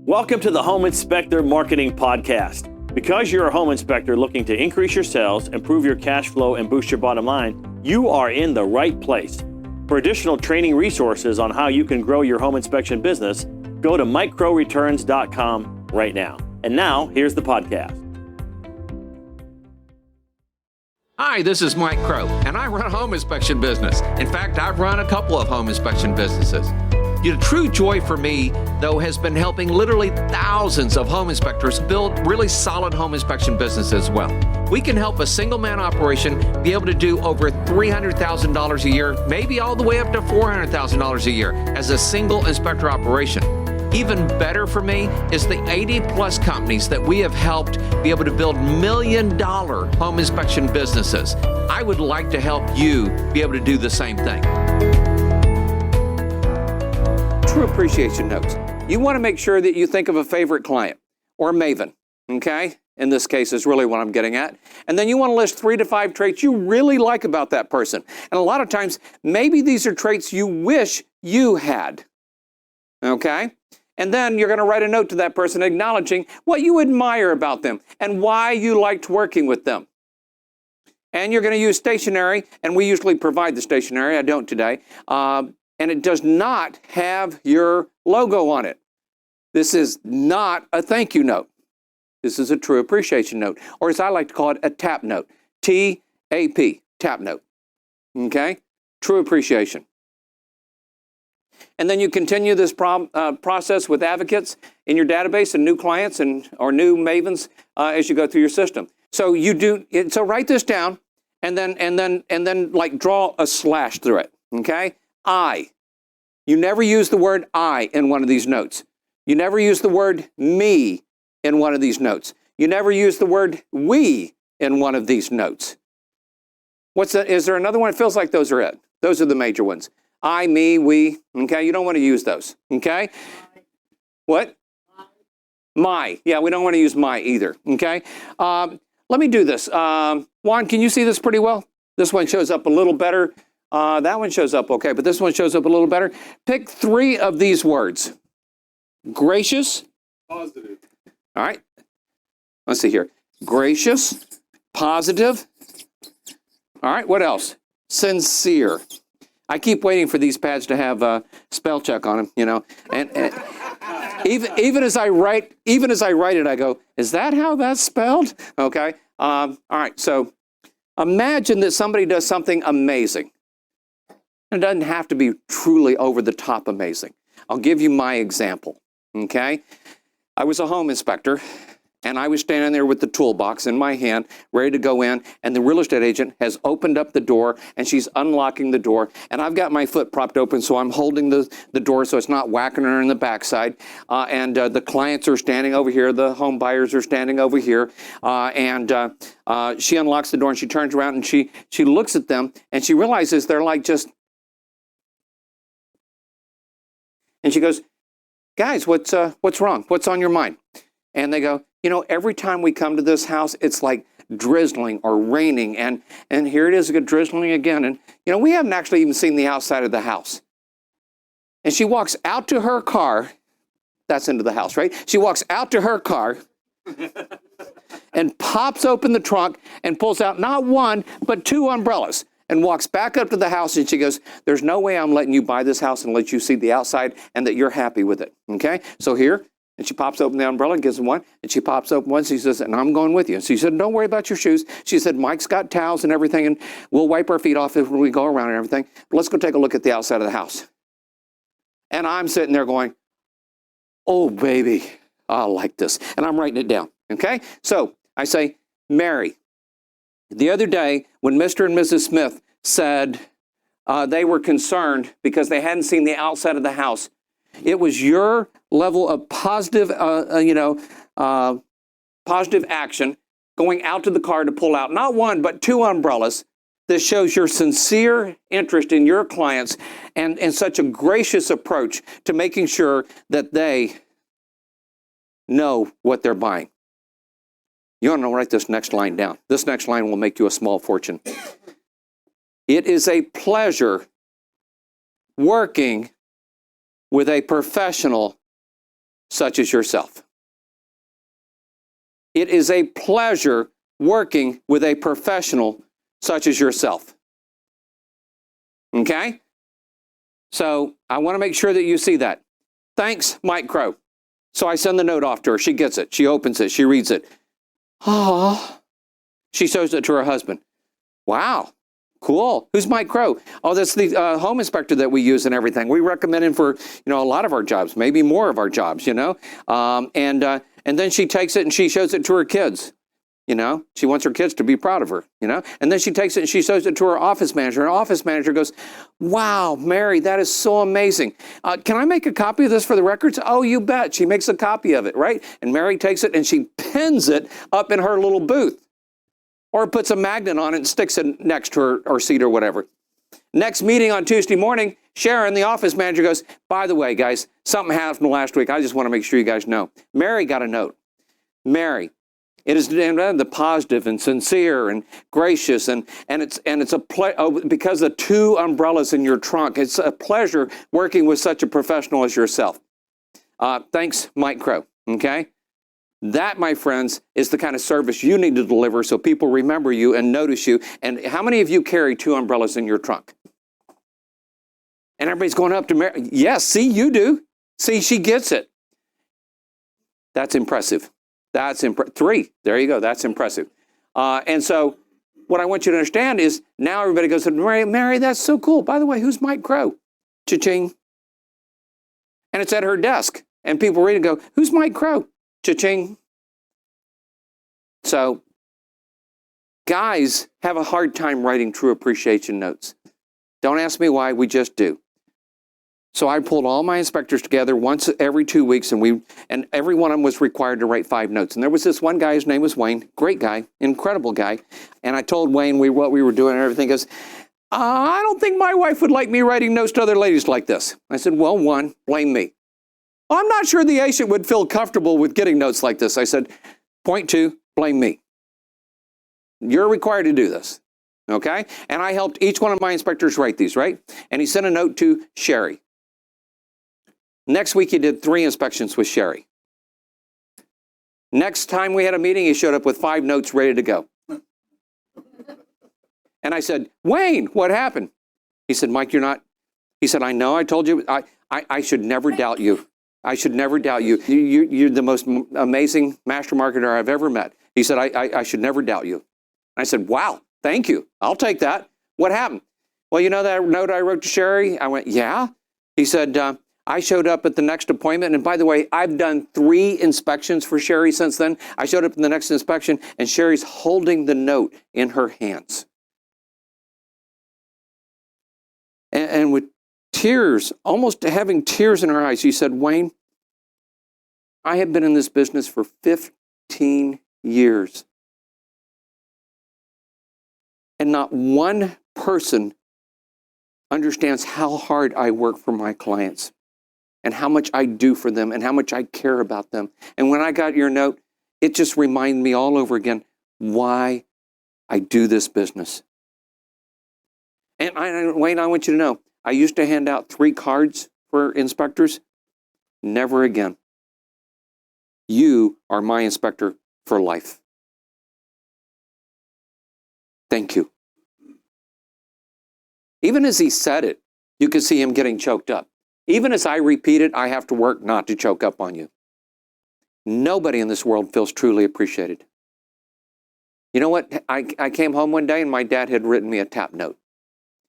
Welcome to the Home Inspector Marketing Podcast. Because you're a home inspector looking to increase your sales, improve your cash flow, and boost your bottom line, you are in the right place. For additional training resources on how you can grow your home inspection business, go to microreturns.com right now. And now, here's the podcast. Hi, this is Mike Crow, and I run a home inspection business. In fact, I've run a couple of home inspection businesses. The true joy for me, though, has been helping literally thousands of home inspectors build really solid home inspection businesses as well. We can help a single-man operation be able to do over $300,000 a year, maybe all the way up to $400,000 a year as a single inspector operation. Even better for me is the 80-plus companies that we have helped be able to build million-dollar home inspection businesses. I would like to help you be able to do the same thing. True appreciation notes. You want to make sure that you think of a favorite client or maven, okay? In this case is really what I'm getting at. And then you want to list 3 to 5 traits you really like about that person. And a lot of times, maybe these are traits you wish you had, okay? And then you're going to write a note to that person acknowledging what you admire about them and why you liked working with them. And you're going to use stationery, and we usually provide the stationery. I don't today. And it does not have your logo on it. This is not a thank you note. This is a true appreciation note, or as I like to call it, a tap note. T-A-P, tap note. Okay? True appreciation. And then you continue this process with advocates in your database and new clients or new mavens as you go through your system. So so write this down and then like draw a slash through it. Okay? I. You never use the word I in one of these notes. You never use the word me in one of these notes. You never use the word we in one of these notes. Is there another one? It feels like those are it. Those are the major ones. I, me, we. Okay, you don't want to use those. Okay? What? My. Yeah, we don't want to use my either. Okay? Let me do this. Juan, can you see this pretty well? This one shows up a little better. That one shows up okay, but this one shows up a little better. Pick 3 of these words. Gracious. Positive. All right. Let's see here. Gracious. Positive. All right. What else? Sincere. I keep waiting for these pads to have a spell check on them, you know. And even as I write it, I go, is that how that's spelled? Okay. All right. So imagine that somebody does something amazing. It doesn't have to be truly over the top amazing. I'll give you my example, okay? I was a home inspector, and I was standing there with the toolbox in my hand, ready to go in, and the real estate agent has opened up the door, and she's unlocking the door, and I've got my foot propped open, so I'm holding the door so it's not whacking her in the backside, and the clients are standing over here, the home buyers are standing over here, and she unlocks the door, and she turns around, and she looks at them, and she realizes they're like just... And she goes, guys, what's wrong? What's on your mind? And they go, you know, every time we come to this house, it's like drizzling or raining. And here it is drizzling again. And, you know, we haven't actually even seen the outside of the house. And she walks out to her car. That's into the house, right? She walks out to her car and pops open the trunk and pulls out not 1, but 2 umbrellas. And walks back up to the house, and she goes, there's no way I'm letting you buy this house and let you see the outside and that you're happy with it, okay? So here, and she pops open the umbrella and gives him one, and she pops open one, she says, and I'm going with you. And she said, don't worry about your shoes. She said, Mike's got towels and everything, and we'll wipe our feet off if we go around and everything. But let's go take a look at the outside of the house. And I'm sitting there going, oh, baby, I like this. And I'm writing it down, okay? So I say, Mary. The other day, when Mr. and Mrs. Smith said they were concerned because they hadn't seen the outside of the house, it was your level of positive, positive action going out to the car to pull out not 1, but 2 umbrellas that shows your sincere interest in your clients and such a gracious approach to making sure that they know what they're buying. You want to write this next line down. This next line will make you a small fortune. It is a pleasure working with a professional such as yourself. It is a pleasure working with a professional such as yourself. Okay? So I want to make sure that you see that. Thanks, Mike Crow. So I send the note off to her. She gets it. She opens it. She reads it. Oh. She shows it to her husband. Wow. Cool. Who's Mike Crow? Oh, that's the home inspector that we use and everything. We recommend him for, a lot of our jobs, maybe more of our jobs, And then she takes it and she shows it to her kids. She wants her kids to be proud of her, And then she takes it and she shows it to her office manager. And her office manager goes, wow, Mary, that is so amazing. Can I make a copy of this for the records? Oh, you bet. She makes a copy of it, right? And Mary takes it and she pins it up in her little booth. Or puts a magnet on it and sticks it next to her seat or whatever. Next meeting on Tuesday morning, Sharon, the office manager, goes, by the way, guys, something happened last week. I just want to make sure you guys know. Mary got a note. Mary, it is the positive and sincere and gracious, and it's a because of 2 umbrellas in your trunk. It's a pleasure working with such a professional as yourself. Thanks, Mike Crow. Okay. That, my friends, is the kind of service you need to deliver so people remember you and notice you. And how many of you carry 2 umbrellas in your trunk? And everybody's going up to Mary. Yes, see, you do. See, she gets it. That's impressive. 3. There you go. That's impressive. And so what I want you to understand is now everybody goes, Mary, that's so cool. By the way, who's Mike Crow? Cha-ching. And it's at her desk. And people read and go, who's Mike Crow? Cha-ching. So, guys have a hard time writing true appreciation notes. Don't ask me why, we just do. So I pulled all my inspectors together once every 2 weeks, and every one of them was required to write 5 notes. And there was this one guy, his name was Wayne, great guy, incredible guy. And I told Wayne what we were doing and everything. He goes, I don't think my wife would like me writing notes to other ladies like this. I said, well, 1, blame me. I'm not sure the agent would feel comfortable with getting notes like this. I said, point 2, blame me. You're required to do this, okay? And I helped each one of my inspectors write these, right? And he sent a note to Sherry. Next week, he did 3 inspections with Sherry. Next time we had a meeting, he showed up with 5 notes ready to go. And I said, Wayne, what happened? He said, Mike, you're not. He said, I know, I told you, I should never doubt you. I should never doubt you. You're the most amazing master marketer I've ever met. He said, I should never doubt you. I said, wow, thank you. I'll take that. What happened? Well, you know that note I wrote to Sherry? I went, yeah. He said, I showed up at the next appointment. And by the way, I've done 3 inspections for Sherry since then. I showed up in the next inspection, and Sherry's holding the note in her hands. And with tears, almost having tears in her eyes, she said, Wayne, I have been in this business for 15 years. And not one person understands how hard I work for my clients and how much I do for them and how much I care about them. And when I got your note, it just reminded me all over again why I do this business. And Wayne, I want you to know, I used to hand out 3 cards for inspectors. Never again. You are my inspector for life. Thank you. Even as he said it, you could see him getting choked up. Even as I repeat it, I have to work not to choke up on you. Nobody in this world feels truly appreciated. You know what? I came home one day and my dad had written me a tap note.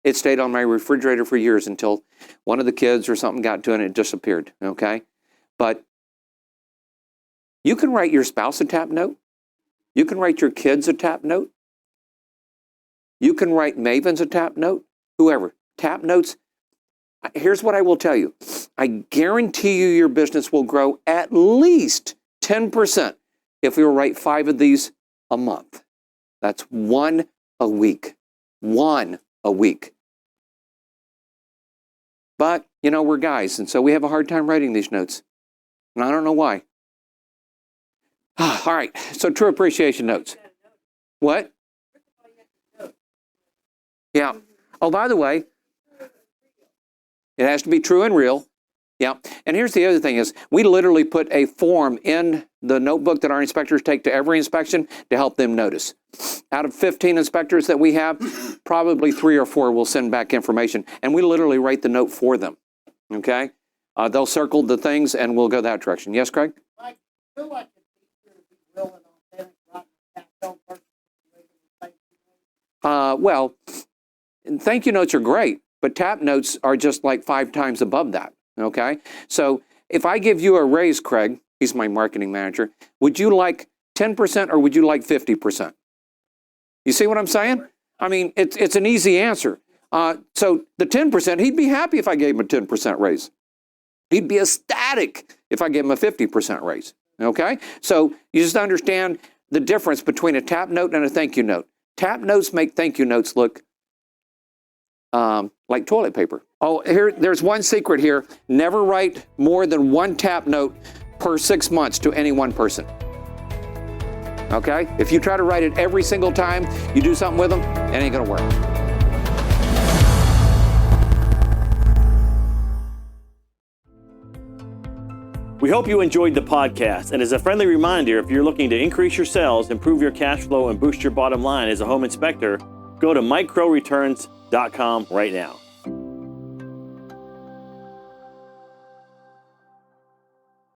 It stayed on my refrigerator for years until one of the kids or something got to it and it disappeared, okay? But you can write your spouse a tap note. You can write your kids a tap note. You can write Mavens a tap note. Whoever. Tap notes. Here's what I will tell you. I guarantee you your business will grow at least 10% if you write 5 of these a month. That's 1 a week. 1 a week. But, you know, we're guys, and so we have a hard time writing these notes. And I don't know why. All right, so true appreciation notes. What? Yeah. Oh, by the way, it has to be true and real. Yeah, and here's the other thing is we literally put a form in the notebook that our inspectors take to every inspection to help them notice. Out of 15 inspectors that we have, probably 3 or 4 will send back information, and we literally write the note for them, okay? They'll circle the things, and we'll go that direction. Yes, Craig? I feel like it's easier to be real and authentic rather than tell person Well, thank you notes are great, but tap notes are just like 5 times above that, okay? So if I give you a raise, Craig, he's my marketing manager, would you like 10% or would you like 50%? You see what I'm saying? I mean, it's an easy answer. So the 10%, he'd be happy if I gave him a 10% raise. He'd be ecstatic if I gave him a 50% raise, okay? So you just understand the difference between a tap note and a thank you note. Tap notes make thank you notes look like toilet paper. Oh, there's one secret here. Never write more than 1 tap note per 6 months to any one person. Okay? If you try to write it every single time you do something with them, it ain't gonna work. We hope you enjoyed the podcast, and as a friendly reminder, if you're looking to increase your sales, improve your cash flow, and boost your bottom line as a home inspector, go to microreturns.com right now.